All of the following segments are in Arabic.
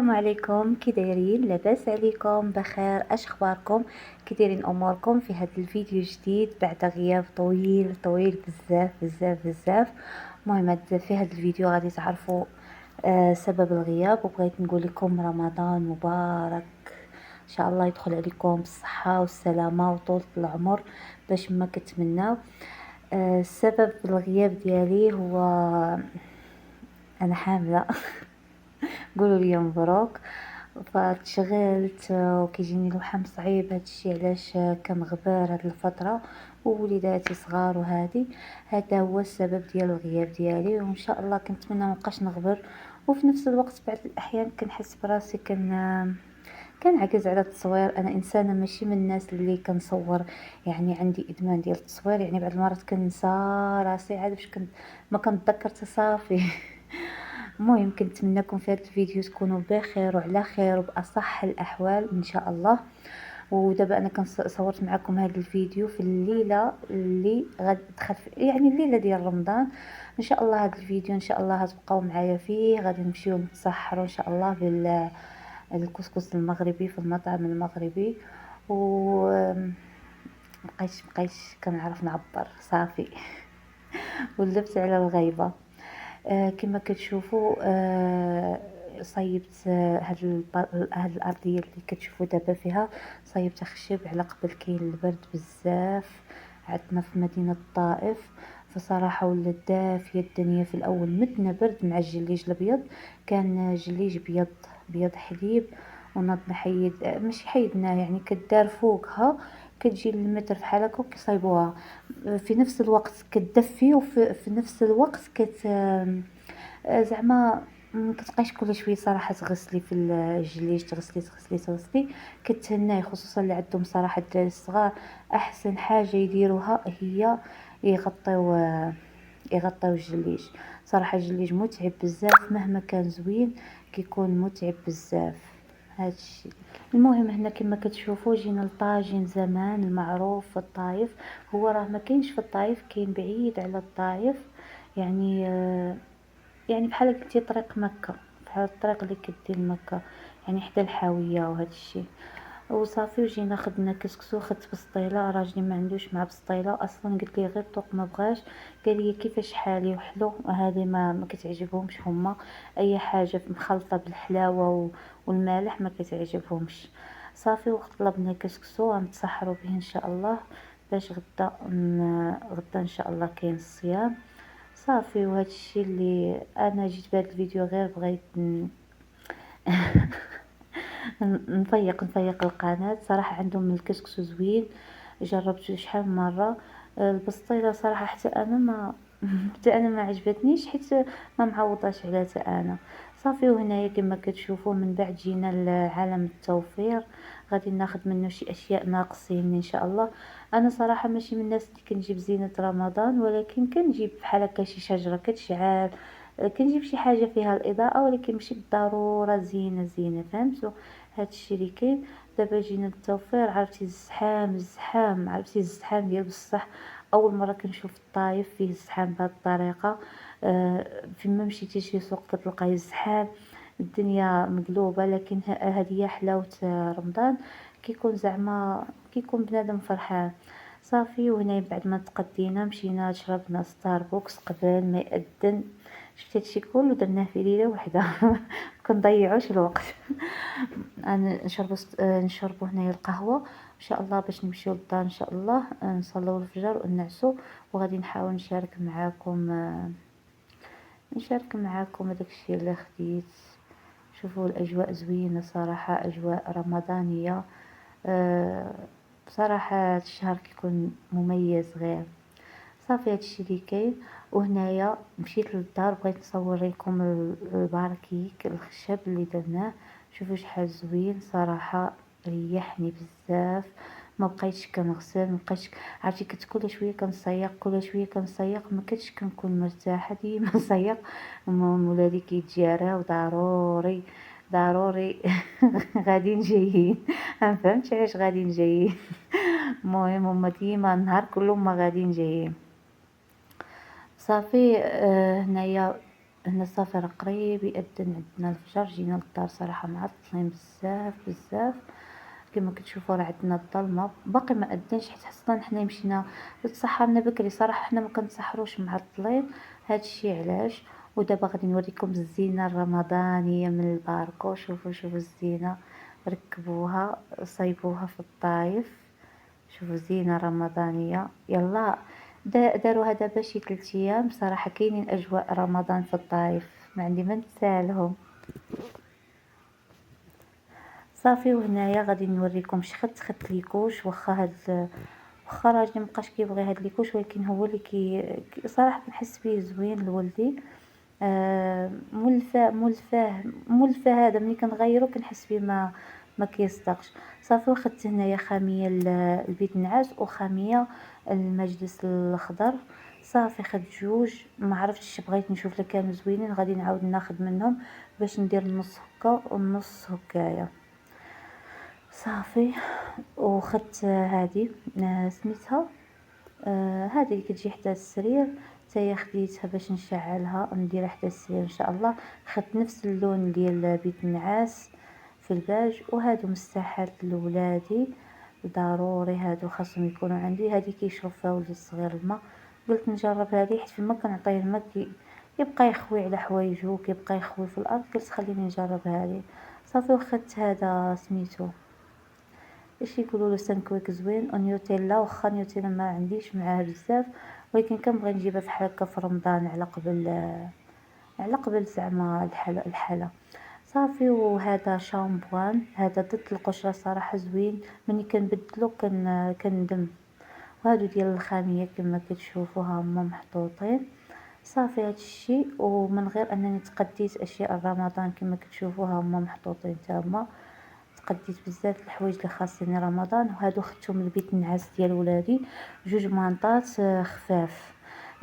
السلام عليكم، كي دايرين؟ لاباس عليكم؟ بخير؟ اش اخباركم؟ كي دايرين اموركم في هذا الفيديو جديد بعد غياب طويل طويل بزاف بزاف بزاف. المهم في هذا الفيديو غادي تعرفوا سبب الغياب، وبغيت نقول لكم رمضان مبارك ان شاء الله يدخل عليكم بالصحه والسلامه وطول العمر باش ما كتمناو. سبب الغياب ديالي هو انا حامله. قولوا لي مبروك. فتشغلت وكيجيني الوحم صعيب، هادشي علاش كنغبر هاد الفتره ووليداتي صغار، وهذا هو السبب ديال الغياب ديالي. وان شاء الله كنتمنى مابقاش نغبر، وفي نفس الوقت بعض الاحيان كنحس براسي كنعكز على التصوير. انا انسانه ماشي من الناس اللي كنصور، يعني عندي ادمان ديال التصوير، يعني بعض المرات كنسى راسي عاد باش ما كنتذكر تصافي. المهم كنتمنىكم في هذا الفيديو تكونوا بخير وعلى خير وبأصح الأحوال إن شاء الله. ودابا أنا صورت معكم هذا الفيديو في الليلة اللي غادي تدخل يعني الليلة ديال رمضان. إن شاء الله هذا الفيديو إن شاء الله هتبقاو معايا فيه، غادي نمشيو نتسحروا إن شاء الله بالكسكس المغربي في المطعم المغربي. و مبقيتش كنعرف نعبر صافي. ولبت على الغيبة. كما كتشوفوا صايبت هاد الارضيه اللي كتشوفوا دابا فيها، صايبت خشب على قبل كاين البرد بزاف عندنا في مدينه الطائف. فصراحه ولات دافيه الدنيا في الاول، متنا برد مع الجليج الابيض، كان جليج بيض بيض حليب، ونضنا حيد ماشي حيدناه يعني كدار فوقها، كتجي للمتر بحال هكا وكيصايبوها في نفس الوقت كتدفي، وفي نفس الوقت زعما كتبقايش كل شويه صراحه تغسلي في الجليج، تغسلي كتهناي، خصوصا اللي عندهم صراحه الدراري الصغار. احسن حاجه يديروها هي يغطيو يغطيو الجليج. صراحه الجليج متعب بزاف، مهما كان زوين كيكون متعب بزاف هادشي. المهم هنا كما كتشوفوا جينا لطاجين زمان المعروف في الطايف. هو راه ما كاينش في الطايف، كاين بعيد على الطايف، يعني يعني بحال قلتي طريق مكة، بحال الطريق اللي كدير مكة، يعني حدا الحاوية وهذا الشيء. وصافي وجينا خدنا كسكسو، خدت بسطيله، راجلي ما عندوش مع بسطيله اصلا، قلت لي غير طوق ما بغاش. قال لي كيفاش حالي وحلو، هذه ما كتعجبهمش هما، اي حاجه مخلطه بالحلاوه والمالح ما كتعجبهمش. صافي وطلبنا كسكسو غنتسحروا به ان شاء الله، باش غدا ان شاء الله كاين الصيام. صافي وهذا الشيء اللي انا جيت بهذا الفيديو غير بغيت نفيق القناة. صراحة عندهم الكسكسو زوين، جربته شحال من مرة. البسطيلة صراحة حتى انا ما حتى انا ما عجبتنيش، حيت ما معوضاش عليها حتى انا. صافي وهنايا كما كتشوفوا من بعد جينا لعالم التوفير، غادي ناخذ منه شي اشياء ناقصين ان شاء الله. انا صراحه ماشي من الناس اللي كنجيب زينه رمضان، ولكن كنجيب بحال هكا شي شجره كتشعل، كنجيب شي حاجه فيها الاضاءه، ولكن ماشي بالضروره زينه فهمتوا. هادشي اللي كاين. دابا جينا للتوفير، عرفتي الزحام عرفتي الزحام ديال بصح. اول مره كنشوف الطايف فيه الزحام بهذه الطريقه. فيما مشيتي شي سوق كتلقاي الزحام، الدنيا مقلوبه. لكن هذه هي حلاوه رمضان، كيكون زعما كيكون بنادم فرحان. صافي وهنا بعد ما تقدينا مشينا شربنا ستاربكس قبل ما يأذن. شفت هادشي كله درناه في ليله واحده. كنضيعوش الوقت. انا نشربوا هنايا القهوه ان شاء الله باش نمشيو للدار ان شاء الله، نصليو الفجر ونعسوا. وغادي نحاول نشارك معاكم هذاك الشيء اللي خديت. شوفوا الاجواء زوينه صراحه، اجواء رمضانيه. بصراحه الشهر كيكون مميز غير. صافي هادشي اللي كاين. وهنايا مشيت للدار، بغيت نصور لكم الباركيك الخشب اللي درناه. شوفوا شحال زوين صراحه، ريحني بزاف. ما بقيتش كنغسل، ما بقيتش عرفتي كنت كل شويه كنصيق ما كنتش كنكون مرتاحه، ديما نصيق. ولادي كيتجاراو ضروري غاديين جايين. ما فهمتش علاش غاديين جايين. المهم هما ديما النهار كله هما غاديين جايين. صافي هنايا هنا صافي راه قريب يأذن عندنا الفجر. جينا للدار صراحة معطلين بزاف بزاف. كما كتشوفوا راه عندنا الظلمه باقي ما أذنش، حيت اصلا حنا مشينا تسحرنا بكري صراحه. حنا ما كنتسحروش معطلين، هادشي علاش. ودابا غادي نوريكم الزينه الرمضانيه من الباركو. شوفوا الزينه، ركبوها صايبوها في الطايف. شوفوا زينه رمضانيه. يلا داروها دابا شي 3 ايام بصراحه. كاينين اجواء رمضان في الطايف، ما عندي ما نسالهم. صافي وهنايا غادي نوريكم خدت ليكوش. واخا راجلي مبقاش كيبغي هاد ليكوش، ولكن هو اللي صراحه كنحس بيه زوين لولدي. مولفاه هذا ملي كنغيرو كنحس بيه ما كيصدقش. صافي وخدت هنايا خاميه البيت النعاس وخاميه المجلس الاخضر. صافي خدت جوج، ما عرفتش بغيت نشوف لك كانوا زوينين، غادي نعاود ناخذ منهم باش ندير نص هكا ونص هكايا. صافي وخدت هادي سميتها هذه اللي كتجي حتى السرير، حتى هي خديتها باش نشعلها ونديرها حتى السرير ان شاء الله. خدت نفس اللون ديال بيت النعاس في الباج. وهادو مساحات لولادي ضروري، هادو خاصهم يكونوا عندي. هادي كيشرب فيها ولدي الصغير الماء، قلت نجرب هادي حيت فيما كنعطيه الماء كيبقى يخوي على حوايجو، كيبقى يخوي في الارض. قلت خليني نجرب هادي. صافي وخدت هذا سميتو اش يقولوا سانكويك زوين ونيوتيلا. واخا نيوتيلا ما عنديش معاه بزاف، ولكن كنبغي نجيبها بحال هكا في رمضان على قبل زعما الحلا. صافي وهذا شامبوان، هذا ضد القشره صراحه زوين. ملي كنبدلو كندم. وهادو ديال الخاميه كما كتشوفوا هما محطوطين. صافي هادشي. ومن غير انني تقديت اشياء رمضان كما كتشوفوا هما محطوطين تما. تقديت بزاف الحوايج اللي خاصني رمضان. وهادو خدتهم لبيت النعاس ديال ولادي، جوج مانطات خفاف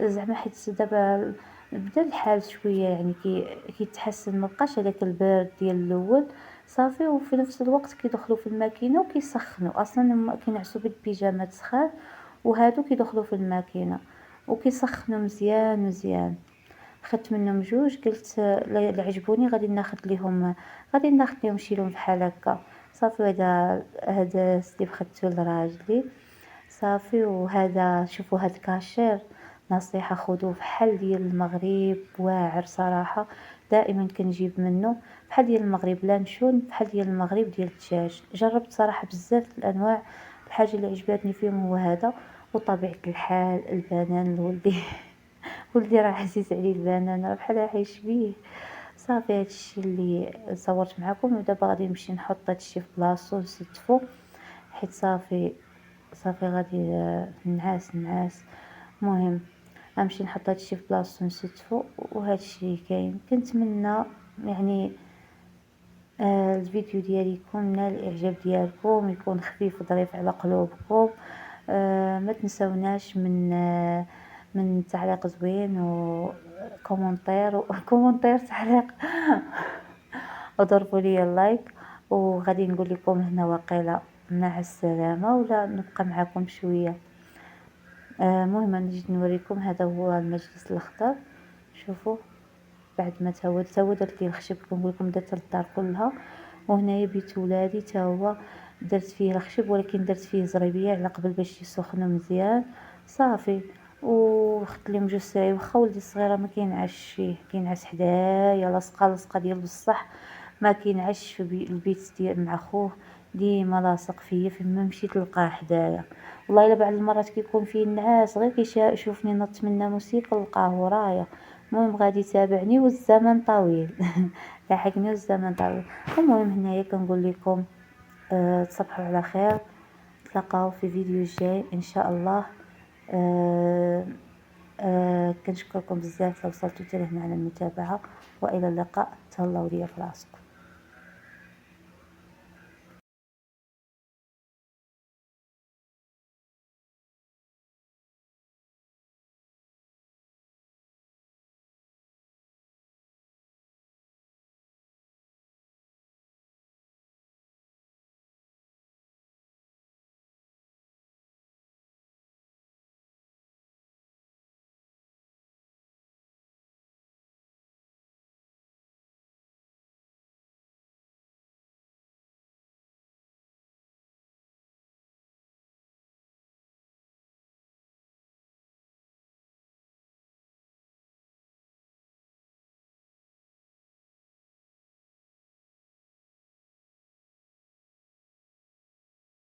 زعما، حيت دابا بدا الحال شويه يعني كيتحسن، مبقاش هذاك البرد ديال الاول. صافي وفي نفس الوقت كيدخلوا في الماكينه وكيسخنوا. اصلا هما كينعسوا بالبيجامات سخان، وهادو كيدخلوا في الماكينه وكيسخنوا مزيان مزيان. خدت منهم جوج، قلت لا عجبوني غادي ناخذ لهم شي لون بحال هكا. صافي هذا ستيب خدته لراجلي. صافي وهذا شوفوا هاد الكاشير، نصيحة خذوه بحال ديال المغرب، واعر صراحة. دائما كنجيب منه بحال ديال المغرب لانشون، بحال ديال المغرب ديال الدجاج. جربت صراحة بزاف الانواع، الحاجة اللي عجبتني فيهم هو هذا. وطبيعة الحال البنان لولدي ولدي راه عزيز عليه البنان، راه بحال عايش بيه. صافي هادشي اللي صورت معكم. ودابا غادي نمشي نحط هادشي في بلاصتو نستفو، حيت صافي غادي نعاس. المهم غنمشي نحط هادشي في بلاصتو نستفو. وهادشي اللي كاين. كنتمنى يعني الفيديو ديالي يكون نال الاعجاب ديالكم، يكون خفيف وظريف على قلوبكم. ما تنسوناش من تعليق زوين وكومنتير تعليق وضربوا لي اللايك. وغادي نقول لكم هنا وقيله مع السلامه، ولا نبقى معكم شويه. المهم نجي نوريكم. هذا هو المجلس الاخضر. شوفوا بعد ما تهود درت ليه الخشب كنقول لكم، درت الدار كلها. وهنايا بيت ولادي تا هو درت فيه الخشب، ولكن درت فيه زريبيه على قبل باش يسخنوا مزيان. صافي وخدت لهم جوج سراي. واخا ولدي الصغيره ما كينعش فيه، كينعس حدايا لصقه ديال بصح. ما كينعش في البيت ديال مع خوه، ديما لاصق فيا. فيما مشيت نلقاه حدايا. والله الا بعض المرات كيكون فيه النعاس غير كيشوفني نط من الناموسيه كنلقاه ورايا. المهم غادي يتابعني والزمن طويل لاحقني والزمن طويل. المهم هنايا كنقول لكم تصبحوا على خير. نتلاقاو في فيديو جاي ان شاء الله. كنشكركم بزاف لو وصلتوا حتى لهنا على المتابعه. والى اللقاء. تهلاو ليا في راسكم.